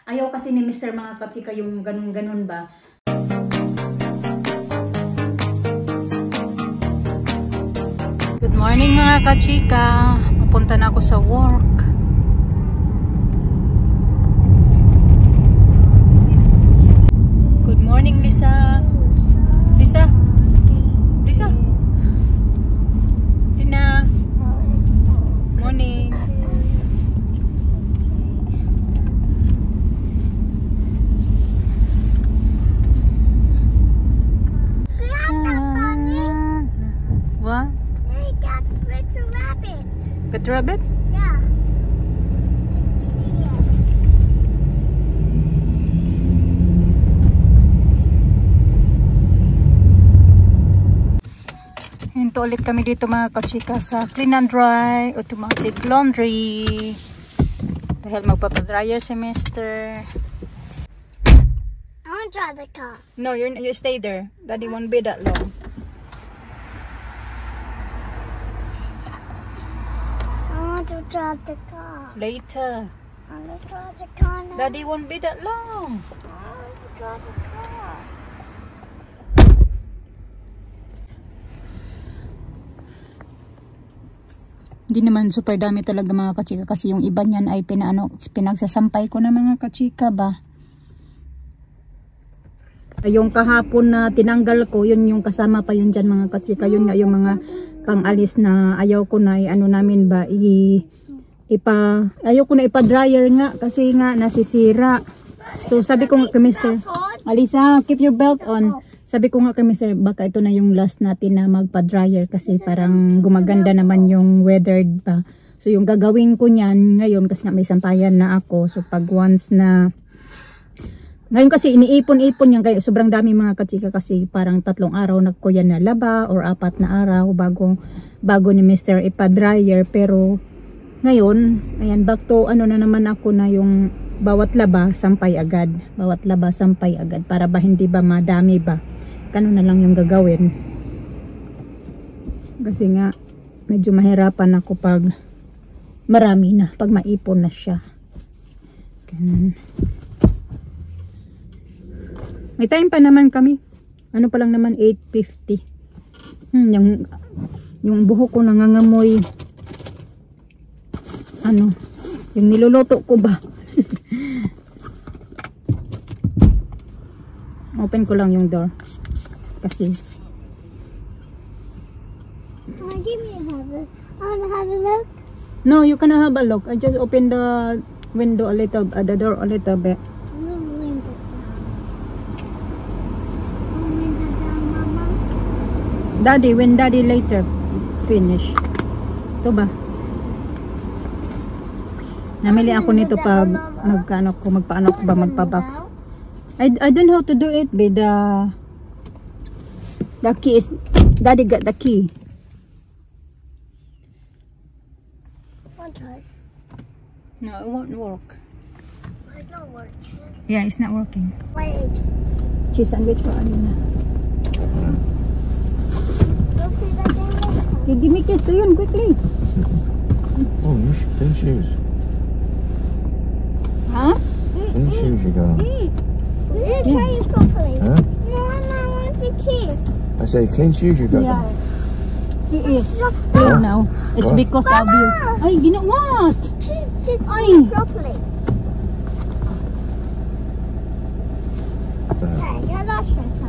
Ayaw kasi ni Mr. mga kachika yung ganun-ganun ba. Good morning mga kachika. Papunta na ako sa work. Good morning Lisa. Lisa. Lisa. Tina. Morning. What? Hey, Dad, it's a rabbit. Pet rabbit? Yeah. Let's see it. Hinto ulit kami dito mga kachika sa Clean and Dry Automatic Laundry. Dahil magpapadryer si Mr. I want to drive the car. No, you stay there. Daddy won't be that long. I want to drive the car. Later. I want to drive the car now. Daddy won't be that long. I want to drive the car. Hindi naman super dami talaga mga kachika kasi yung iba niyan ay pinagsasampay ko na mga kachika ba. Yung kahapon na tinanggal ko, yun yung kasama pa yun dyan mga kachika. Yun nga yung mga pang-alis na ayaw ko na namin ba ayaw ko na ipa-dryer nga kasi nga nasisira. So sabi ko nga kay Mr. Alisa, keep your belt on. Sabi ko nga kay Mr. baka ito na yung last natin na magpa-dryer kasi parang gumaganda naman yung weather pa. So yung gagawin ko niyan ngayon kasi nga may sampayan na ako. So pag once na ngayon kasi iniipon-ipon yan kayo. Sobrang dami mga kachika kasi parang 3 araw na ko yan nalaba or 4 na araw bago ni Mr. ipa-dryer. Pero ngayon, ayan, back to na naman ako na yung bawat laba, sampay agad. Bawat laba, sampay agad. Para ba hindi ba madami ba? Kano na lang yung gagawin. Kasi nga, medyo mahirapan ako pag marami na. Pag maipon na siya. Ganun. May time pa naman kami. Ano pa lang naman 8:50. Yung buhok ko nangangamoy. Yung niluluto ko ba? Open ko lang yung door. Kasi I want to have a look. no, you cannot have a look. I just open the window a little, the door a little bit. Daddy, when Daddy later finish. Ito ba? Namili ako nito pag magpaano ko ba magpa-box. I don't know how to do it, but the key is Daddy got the key. No, it won't work. It's not working. Yeah, it's not working. Wait. Cheese sandwich for Alina. Okay, give me kiss to yun quickly. Oh, clean shoes. Huh? Clean shoes you got. Try it properly. Huh? No, I want to kiss. I say clean shoes you got. Yeah. He is clean now. It's because of you. Ay, what? Kiss Ay. me properly. Okay, you're last better.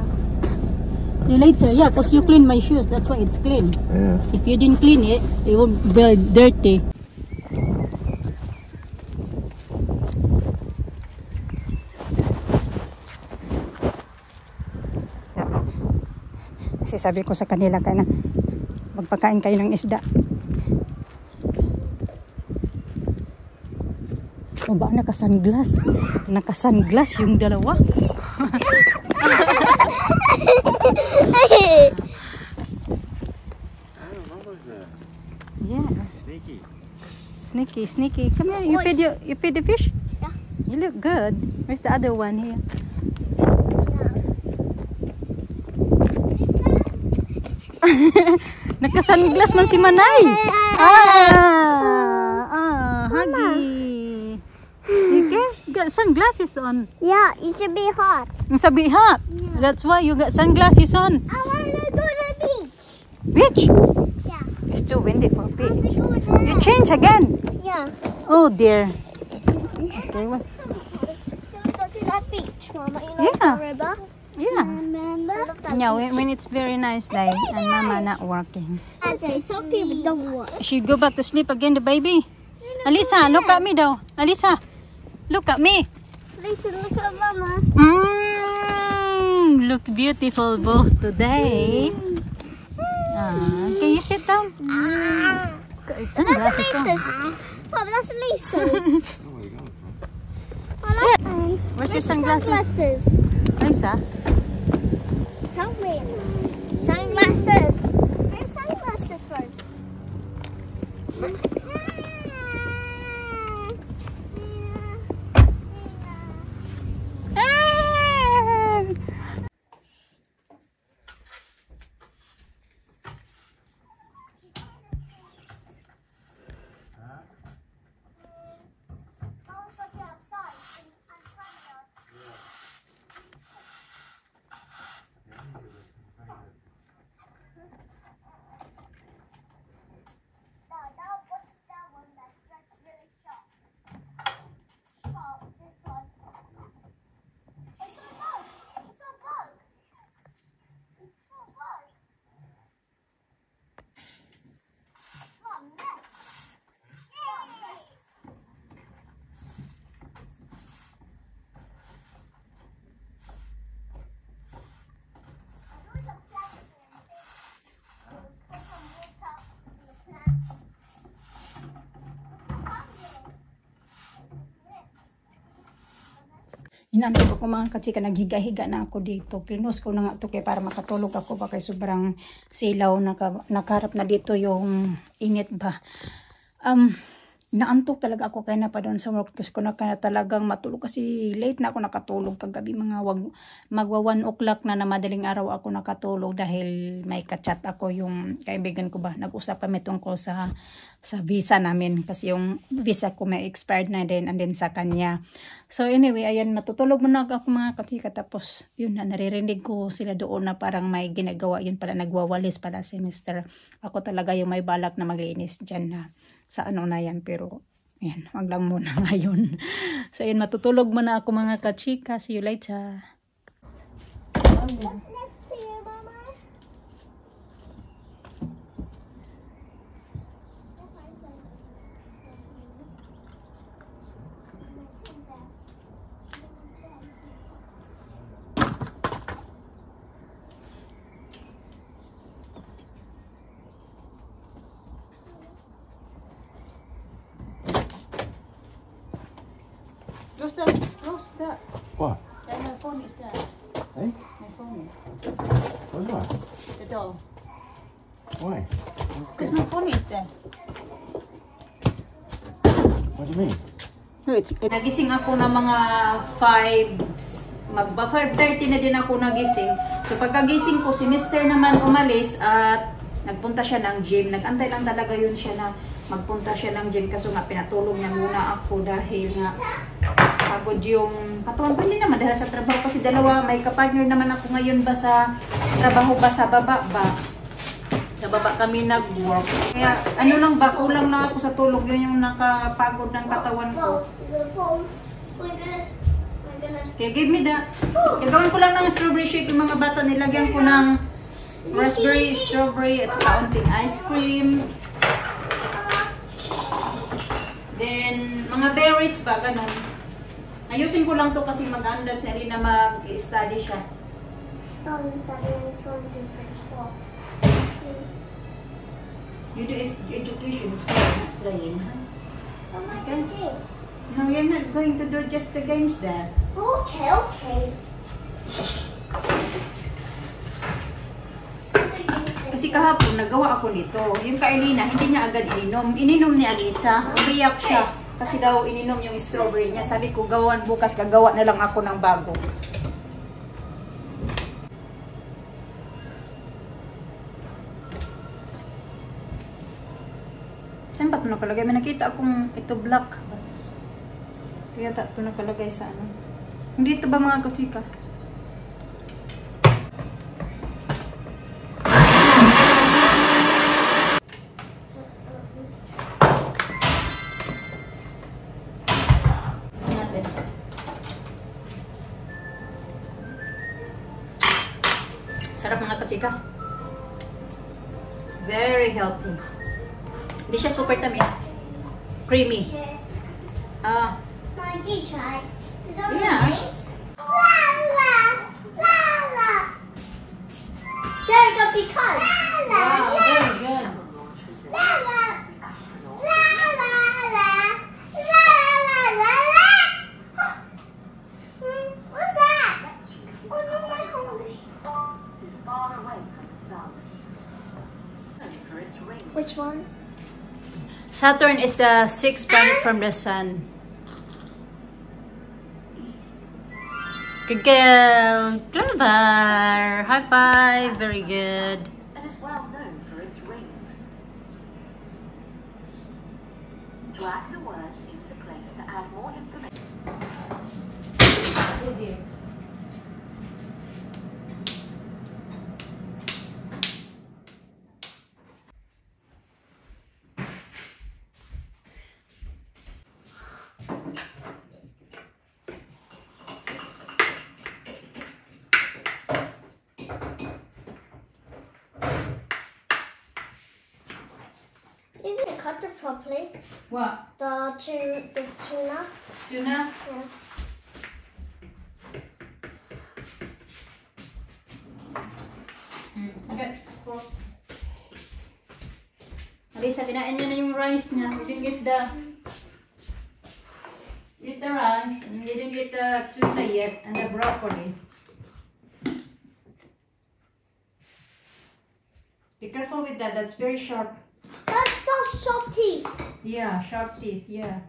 See you later. Yeah, because you clean my shoes. That's why it's clean. Yeah. If you didn't clean it, it would be dirty. Kasi sabi ko sa kanila na magpakain kayo ng isda. O ba, naka-sunglass? Naka-sunglass yung dalawa. Yeah. Sneaky, sneaky. Come here. You feed the fish? Yeah. You look good. Where's the other one here? Naka-sunglass man si Manay. Huggy. Okay, you got sunglasses on. Yeah, it should be hot. Ang sabi hot. That's why you got sunglasses on. I want to go to the beach. Beach? Yeah. It's too windy for I want beach. to go there. You change again. Yeah. Oh dear. Okay, well, Can we go to that beach, Mama? You know Yeah. the river? yeah. Remember? Yeah, when it's very nice day and Mama not working. Some people don't work. She go back to sleep again, the baby. Alisa, look at me daw. Alisa, look at me. Lisa, look at Mama. Look beautiful both today. Can you sit down? It's That's sunglasses on. Lisa's. Mama, that's Lisa's. Where's your sunglasses? Alisa? Help me. Sunglasses. Where's sunglasses first? Inantok ako mga kachika, naghiga-higa na ako dito. Klinos ko na nga ito kaya para makatulog ako ba kay sobrang silaw, nakaharap na dito yung init ba. Naantok talaga ako kaya na pa doon sa work ko na kaya talagang matulog kasi late na ako nakatulog kagabi magwa 1 o'clock na madaling araw ako nakatulog dahil may kachat ako yung kaibigan ko ba. Nag-usap kami tungkol sa visa namin kasi yung visa ko may expired na din and then sa kanya. So anyway, ayan matutulog muna ako mga kachika tapos yun na naririnig ko sila doon na parang may ginagawa yun pala nagwawalis pala si Mr. Ako talaga yung may balak na maglinis dyan na sa ano na yan pero ayan, wag lang muna ngayon. So ayan, matutulog muna ako mga kachika. See you later. Next to you, Mama. Close that. What? And my phone is there. Eh? My phone. What's that? The door. Why? Because my phone is there. What do you mean? Wait. Nagising ako na mga 5, magba 5:30 na din ako nagising. So pagkagising ko, si Mr. naman umalis at nagpunta siya ng gym. Nag-antay lang talaga yun siya na magpunta siya ng gym kaso nga pinatulog niya muna ako dahil nga pagod yung katawan ko. Hindi naman dahil sa trabaho kasi dalawa, may kapartner naman ako ngayon ba sa trabaho ba sa baba ba. Sa baba kami nag-work. Kaya ano lang ba, kulang lang ako sa tulog. Yun yung nakapagod ng katawan ko. Kaya give me that. Gagawin ko lang ng strawberry shake yung mga bata. Nilagyan ko ng raspberry, strawberry at kaunting ice cream. Then, mga berries ba, ganun. Ayusin ko lang to kasi mag-under si Alina mag-study siya. You do education, so not playing, huh? Okay. No, you're not going to do just the games there. Okay. Kasi kahapon, nagawa ako nito. Yung kay Alina, hindi niya agad ininom. Ininom ni Alisa, umiyak siya. Kasi daw ininom yung strawberry niya. Sabi ko, gawan bukas, gagawa na lang ako ng bago. Saan ba ito nakalagay? May nakita akong ito black. Kaya ito nakalagay sa ano. Hindi ito ba mga kachika? Natin. Sarap mga kachika. Very healthy. Hindi siya super tamis. Creamy. Ah. Maggie tried. Yeah. La la la la. There you go, because. La Wow, la very good. la la la la la la la la la. What's that? Oh no, my hungry. Is far away from the sun. For its ring. Which one? Saturn is the sixth planet from the sun. Good girl. Clever. High five. Very good. And is well known for its rings. Drag the words into place to add more information. Oh dear. You didn't cut it properly. What? The tuna. Tuna? Yeah. Okay. Alisa, kinain niya na yung rice niya. We didn't get the rice and we didn't get the tuna yet and the broccoli. Be careful with that. That's very sharp. That's the sharp teeth. Yeah, sharp teeth. Yeah.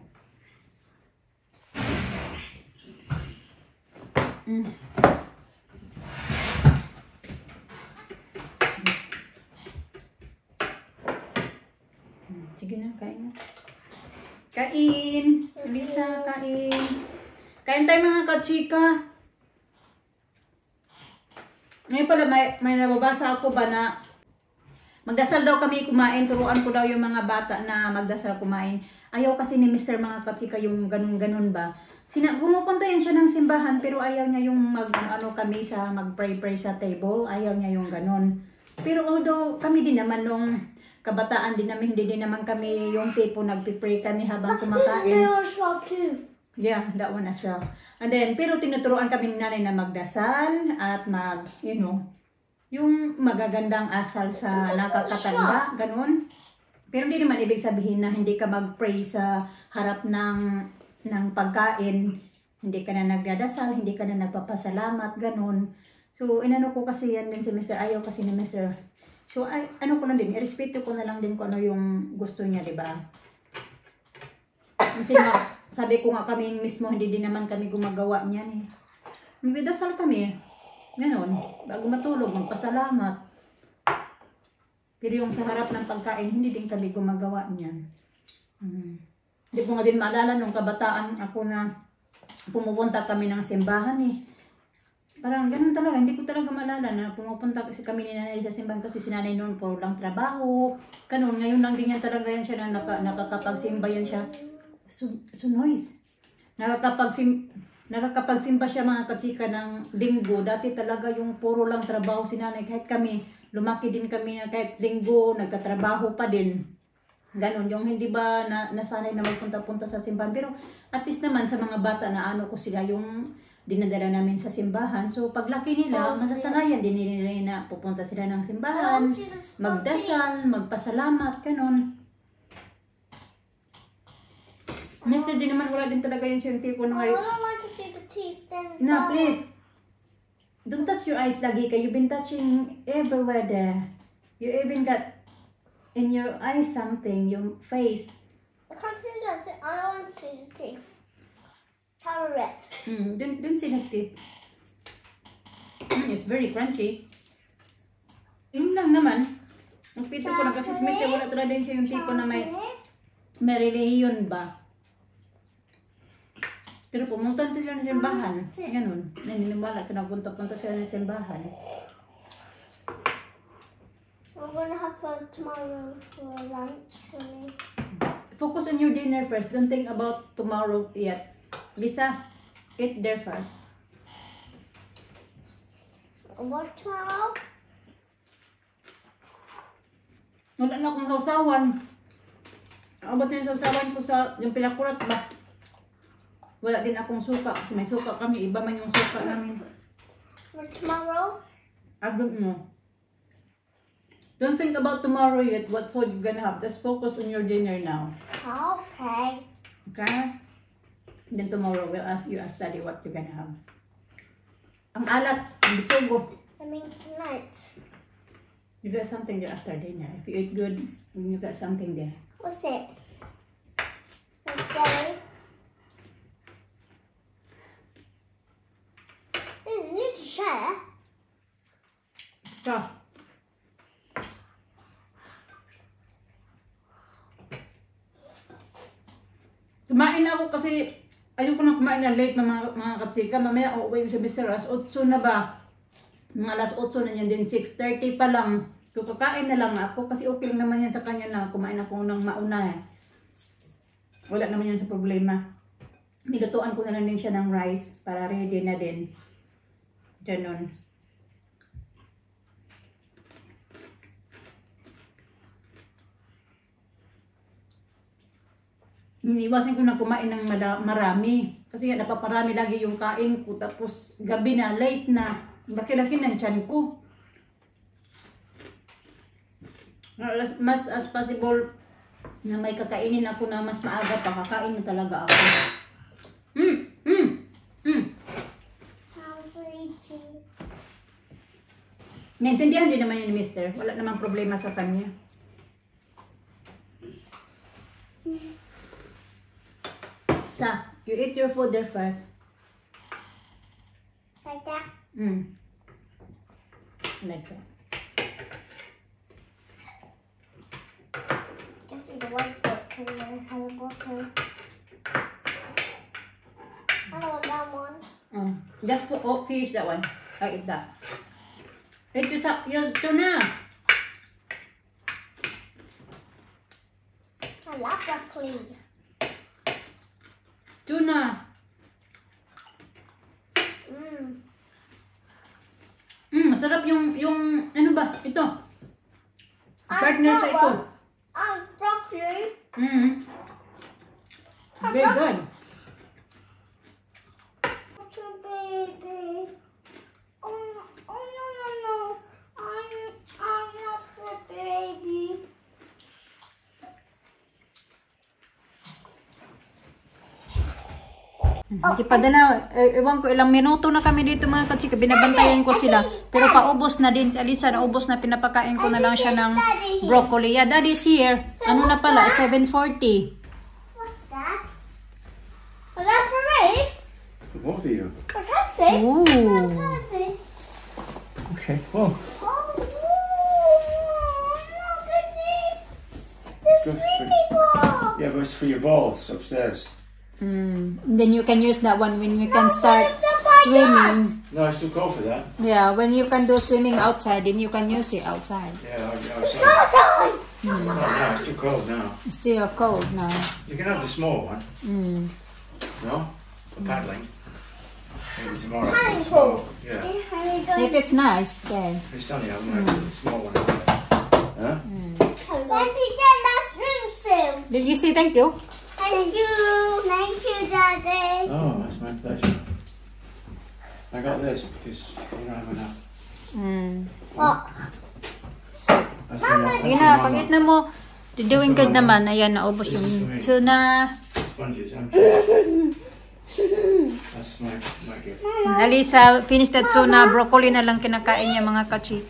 Sige na, kain na. Kain! Alisa, kain. Kain tayo mga kachika. Ngayon pala, may nababasa ako ba na magdasal daw kami kumain. Turuan ko daw yung mga bata na magdasal kumain. Ayaw kasi ni Mr. mga kachika yung ganun-ganun ba. Pumupunta yan siya ng simbahan pero ayaw niya yung kami sa mag-pray-pray sa table. Ayaw niya yung ganun. Pero although kami din naman nung kabataan din namin, hindi din naman kami yung tipo nagpipray kami habang kumakain. Sharp tooth. Yeah, that one as well. And then, pero tinuturuan kami ni nanay na magdasal at yung magagandang asal sa nakakatanda, ganun. Pero hindi naman ibig sabihin na hindi ka mag-pray sa harap ng pagkain. Hindi ka na nagdadasal, hindi ka na nagpapasalamat, ganun. So, inano ko kasi yan din si Mr. Ayaw kasi ni Mr. So, ano ko lang din, irespeto ko na lang din kung ano yung gusto niya, di ba? Kasi nga, sabi ko nga kami mismo, hindi din naman kami gumagawa niyan eh. Magdadasal kami, ganun, bago matulog, magpasalamat. Pero yung sa harap ng pagkain, hindi din kami gumagawa niyan. Hindi ko nga din maalala nung kabataan ako na pumupunta kami ng simbahan eh. Parang ganun talaga, hindi ko talaga maalala na pumupunta kasi kami ni nanay sa simbahan kasi si nanay noon po lang trabaho. Ganun, ngayon lang din yan talaga yan siya na nakakapagsimba yan siya. So noise. Nakakapagsimba siya mga kachika ng linggo. Dati talaga yung puro lang trabaho si nanay. Kahit kami, lumaki din kami na kahit linggo, nagtatrabaho pa din. Ganon, yung hindi ba nasanay na magpunta-punta sa simbahan. Pero at least naman sa mga bata na ano ko sila yung dinadala namin sa simbahan. So paglaki nila, masasanayan din nila na pupunta sila ng simbahan, magdasal, magpasalamat, ganon. Mister, di naman wala din talaga yung tipo na I ngayon. don't like to see the teeth then. No, please. Don't touch your eyes lagi ka. You've been touching everywhere there. You even got in your eyes something, your face. I can't see that. I don't want to see the teeth. Color red. Don't see that teeth. It's very crunchy. Yun lang naman. Ang pito ko na kasi si Mister, wala talaga din siya yung tipo na may may relihiyon ba? Pero pumunta sila ng simbahan. Ganun. Naniniwala sa nagpunta-punta sila ng simbahan. I'm gonna have food tomorrow for lunch for me. Focus on your dinner first. Don't think about tomorrow yet. Lisa, eat there first. What tomorrow? Wala na akong sausawan. Abot yung sausawan ko sa yung pinakurat ba? Wala din akong suka kasi may suka kami. Iba man yung suka namin. For tomorrow? I don't know. Don't think about tomorrow yet. What food you're gonna have. Just focus on your dinner now. Okay. Okay? Then tomorrow we'll ask you a study what you're gonna have. Ang alat, ang bisugo. I mean tonight. You got something there after dinner. If you eat good, you got something there. What's it? Okay. There's a need to share. So, kumain ako kasi ayoko na kumain na late mga katsika. Mamaya uuwi sa Mr. Alas 8 na ba? Mga alas 8 na yan din, 6:30 pa lang. So kakain na lang ako kasi okay lang naman yan sa kanya na kumain ako ng mauna. Wala naman yan sa problema. Nilutuan ko na lang din siya ng rice para ready na din. Ganon. Iniiwasan ko na kumain ng marami. Kasi napaparami lagi yung kain ko. Tapos gabi na, late na. Laki-laki ng tiyan ko. As much as possible na may kakainin ako na mas maaga pa, kakain na talaga ako. How's eating? Naintindihan din naman yun ni Mister. Wala namang problema sa kanya. Sa, you eat your food there first. Like that? Like that. Just eat the white bits and then have the bottom. I don't want that one. Just put, finish that one. I eat that. Eat your tuna. I love broccoli. Tuna. Masarap yung ano ba? Ito. Partner sa ito. Broccoli. Very good. Baby. Oh no. I'm not the baby. Hindi pa na, ewan ko ilang minuto na kami dito mga katsika, binabantayan ko sila. Pero paubos na din, Alisa, naubos na, pinapakain ko na lang siya ng broccoli. Yeah, Daddy's here. Ano na pala, 7:40. What's that? Was that for me? For both of you. For Patsy? Ooh. For Patsy. Okay. Whoa. Oh, look at this. The Good. swimming pool. Yeah, but it's for your balls upstairs. Then you can use that one when you can start swimming. No, it's too cold for that. Yeah, when you can do swimming outside, then you can use it outside. Yeah, Summertime. no, it's too cold now. It's still cold now. You can have the small one. No? For paddling. Maybe tomorrow. Paddling Small. pool. Yeah. If it's nice, then. If it's sunny, I'm going to put the small one. Huh? Daddy, get that swimsuit. Did you say thank you? Thank you. Thank you, Daddy. Oh, that's my pleasure. I got this because we don't have enough. What? So, That's for your, ayun na, pag na mo, doing good naman, ayan, naubos yung tuna. sponges. I'm sure. That's my gift. Alisa, finish that tuna, broccoli na lang kinakain niya mga kachi.